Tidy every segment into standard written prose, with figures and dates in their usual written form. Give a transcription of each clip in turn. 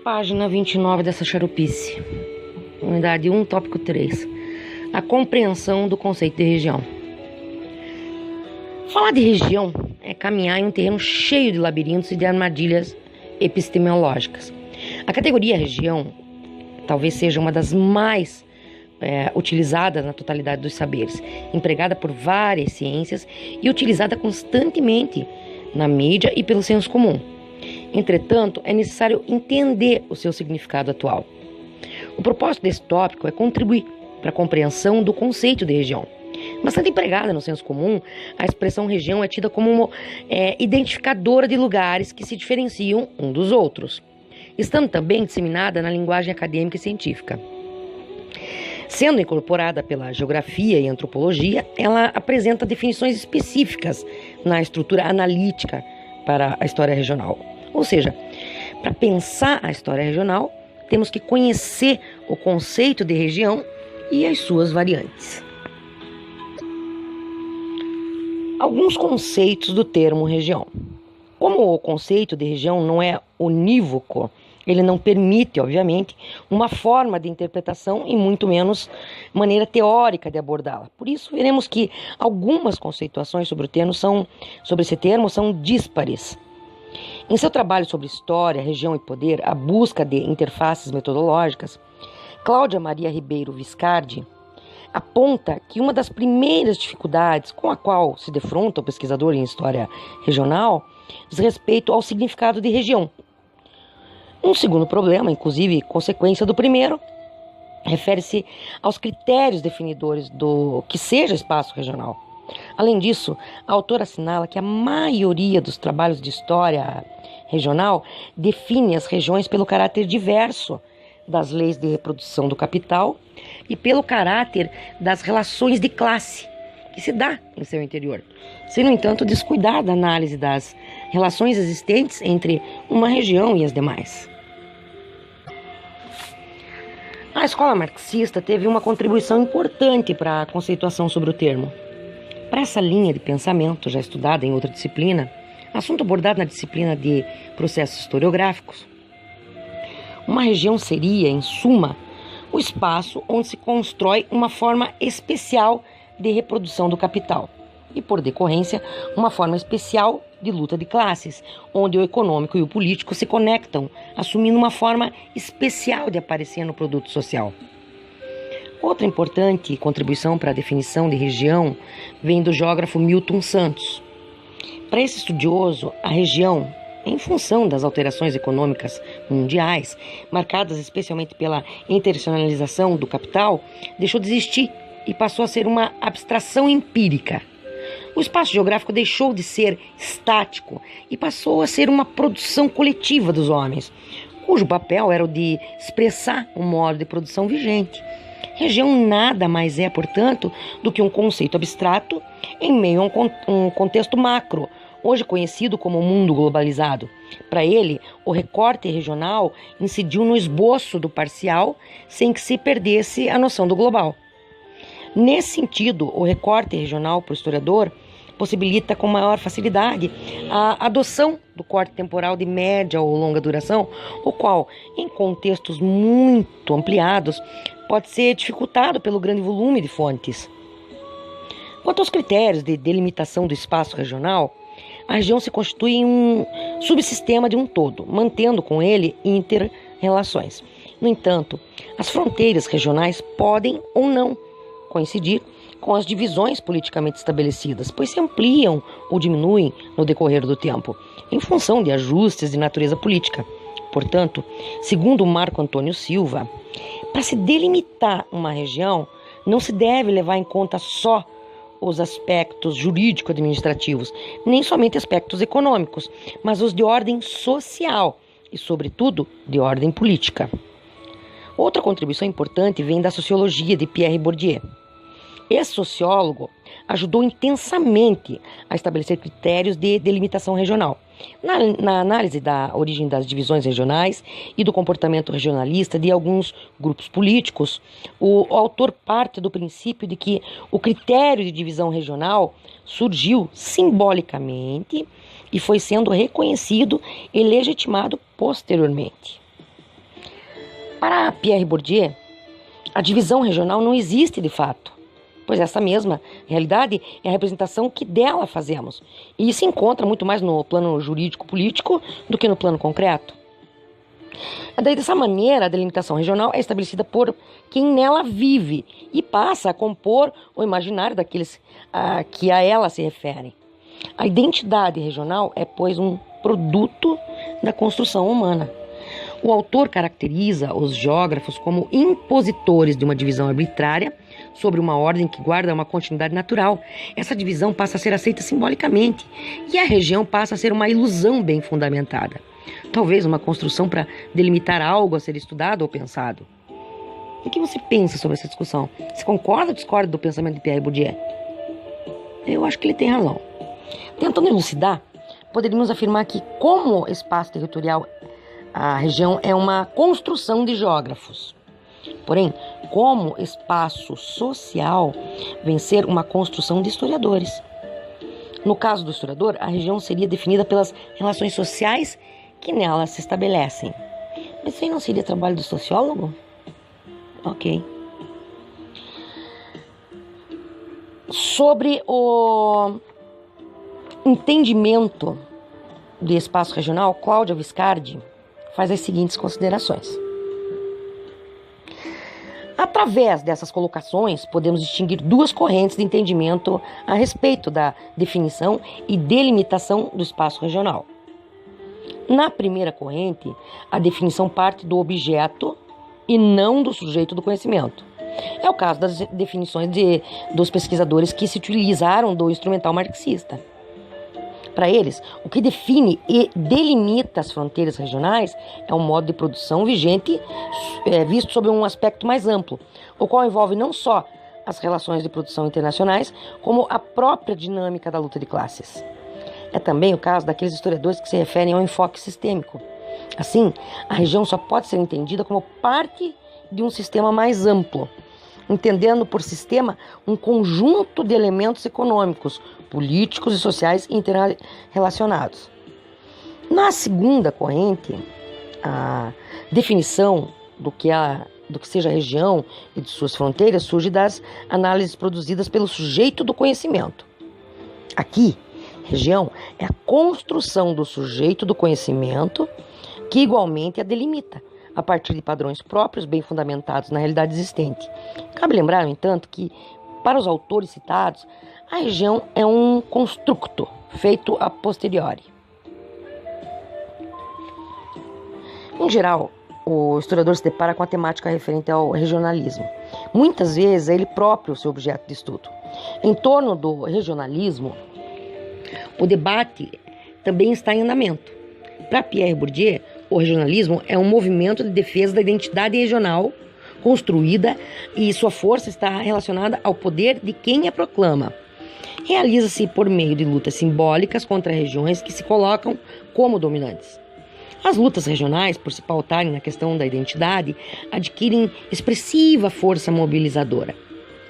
Página 29 dessa xaropice. Unidade 1, tópico 3. A compreensão do conceito de região. Falar de região é caminhar em um terreno cheio de labirintos e de armadilhas epistemológicas. A categoria região talvez seja uma das mais utilizadas na totalidade dos saberes, empregada por várias ciências e utilizada constantemente na mídia e pelo senso comum. Entretanto, é necessário entender o seu significado atual. O propósito desse tópico é contribuir para a compreensão do conceito de região. Bastante empregada no senso comum, a expressão região é tida como uma identificadora de lugares que se diferenciam um dos outros, estando também disseminada na linguagem acadêmica e científica. Sendo incorporada pela geografia e antropologia, ela apresenta definições específicas na estrutura analítica para a história regional. Ou seja, para pensar a história regional, temos que conhecer o conceito de região e as suas variantes. Alguns conceitos do termo região. Como o conceito de região não é unívoco, ele não permite, obviamente, uma forma de interpretação e muito menos maneira teórica de abordá-la. Por isso, veremos que algumas conceituações sobre esse termo são díspares. Em seu trabalho sobre história, região e poder, a busca de interfaces metodológicas, Cláudia Maria Ribeiro Viscardi aponta que uma das primeiras dificuldades com a qual se defronta o pesquisador em história regional diz respeito ao significado de região. Um segundo problema, inclusive consequência do primeiro, refere-se aos critérios definidores do que seja espaço regional. Além disso, a autora assinala que a maioria dos trabalhos de história regional define as regiões pelo caráter diverso das leis de reprodução do capital e pelo caráter das relações de classe que se dá em seu interior, sem, no entanto, descuidar da análise das relações existentes entre uma região e as demais. A escola marxista teve uma contribuição importante para a conceituação sobre o termo. Para essa linha de pensamento, já estudada em outra disciplina, assunto abordado na disciplina de processos historiográficos, uma região seria, em suma, o espaço onde se constrói uma forma especial de reprodução do capital e, por decorrência, uma forma especial de luta de classes, onde o econômico e o político se conectam, assumindo uma forma especial de aparecer no produto social. Outra importante contribuição para a definição de região vem do geógrafo Milton Santos. Para esse estudioso, a região, em função das alterações econômicas mundiais, marcadas especialmente pela internacionalização do capital, deixou de existir e passou a ser uma abstração empírica. O espaço geográfico deixou de ser estático e passou a ser uma produção coletiva dos homens, cujo papel era o de expressar o modo de produção vigente. Região nada mais é, portanto, do que um conceito abstrato em meio a um contexto macro, hoje conhecido como mundo globalizado. Para ele, o recorte regional incidiu no esboço do parcial sem que se perdesse a noção do global. Nesse sentido, o recorte regional, para o historiador, possibilita com maior facilidade a adoção do corte temporal de média ou longa duração, o qual, em contextos muito ampliados, pode ser dificultado pelo grande volume de fontes. Quanto aos critérios de delimitação do espaço regional, a região se constitui em um subsistema de um todo, mantendo com ele inter-relações. No entanto, as fronteiras regionais podem ou não coincidir com as divisões politicamente estabelecidas, pois se ampliam ou diminuem no decorrer do tempo, em função de ajustes de natureza política. Portanto, segundo Marco Antônio Silva, para se delimitar uma região, não se deve levar em conta só os aspectos jurídico-administrativos, nem somente aspectos econômicos, mas os de ordem social e, sobretudo, de ordem política. Outra contribuição importante vem da sociologia de Pierre Bourdieu. Esse sociólogo ajudou intensamente a estabelecer critérios de delimitação regional. Na análise da origem das divisões regionais e do comportamento regionalista de alguns grupos políticos, o autor parte do princípio de que o critério de divisão regional surgiu simbolicamente e foi sendo reconhecido e legitimado posteriormente. Para Pierre Bourdieu, a divisão regional não existe de fato, pois essa mesma realidade é a representação que dela fazemos, e se encontra muito mais no plano jurídico-político do que no plano concreto. Daí, dessa maneira, a delimitação regional é estabelecida por quem nela vive e passa a compor o imaginário daqueles que a ela se referem. A identidade regional é, pois, um produto da construção humana. O autor caracteriza os geógrafos como impositores de uma divisão arbitrária sobre uma ordem que guarda uma continuidade natural. Essa divisão passa a ser aceita simbolicamente e a região passa a ser uma ilusão bem fundamentada. Talvez uma construção para delimitar algo a ser estudado ou pensado. O que você pensa sobre essa discussão? Você concorda ou discorda do pensamento de Pierre Bourdieu? Eu acho que ele tem razão. Tentando elucidar, poderíamos afirmar que, como espaço territorial, a região é uma construção de geógrafos. Porém, como espaço social, vem ser uma construção de historiadores. No caso do historiador, a região seria definida pelas relações sociais que nela se estabelecem. Mas isso aí não seria trabalho do sociólogo? Ok. Sobre o entendimento de espaço regional, Cláudia Viscardi faz as seguintes considerações. Através dessas colocações, podemos distinguir duas correntes de entendimento a respeito da definição e delimitação do espaço regional. Na primeira corrente, a definição parte do objeto e não do sujeito do conhecimento. É o caso das definições dos pesquisadores que se utilizaram do instrumental marxista. Para eles, o que define e delimita as fronteiras regionais é um modo de produção vigente visto sob um aspecto mais amplo, o qual envolve não só as relações de produção internacionais, como a própria dinâmica da luta de classes. É também o caso daqueles historiadores que se referem ao enfoque sistêmico. Assim, a região só pode ser entendida como parte de um sistema mais amplo, entendendo por sistema um conjunto de elementos econômicos, políticos e sociais interrelacionados. Na segunda corrente, a definição do que seja a região e de suas fronteiras surge das análises produzidas pelo sujeito do conhecimento. Aqui, região é a construção do sujeito do conhecimento que igualmente a delimita, a partir de padrões próprios bem fundamentados na realidade existente. Cabe lembrar, no entanto, que, para os autores citados, a região é um construto feito a posteriori. Em geral, o historiador se depara com a temática referente ao regionalismo. Muitas vezes é ele próprio o seu objeto de estudo. Em torno do regionalismo, o debate também está em andamento. Para Pierre Bourdieu, o regionalismo é um movimento de defesa da identidade regional construída e sua força está relacionada ao poder de quem a proclama. Realiza-se por meio de lutas simbólicas contra regiões que se colocam como dominantes. As lutas regionais, por se pautarem na questão da identidade, adquirem expressiva força mobilizadora.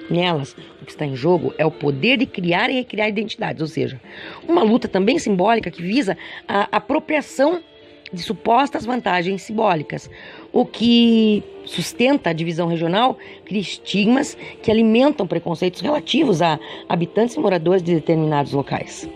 Nelas, o que está em jogo é o poder de criar e recriar identidades, ou seja, uma luta também simbólica que visa a apropriação de supostas vantagens simbólicas. O que sustenta a divisão regional cria estigmas que alimentam preconceitos relativos a habitantes e moradores de determinados locais.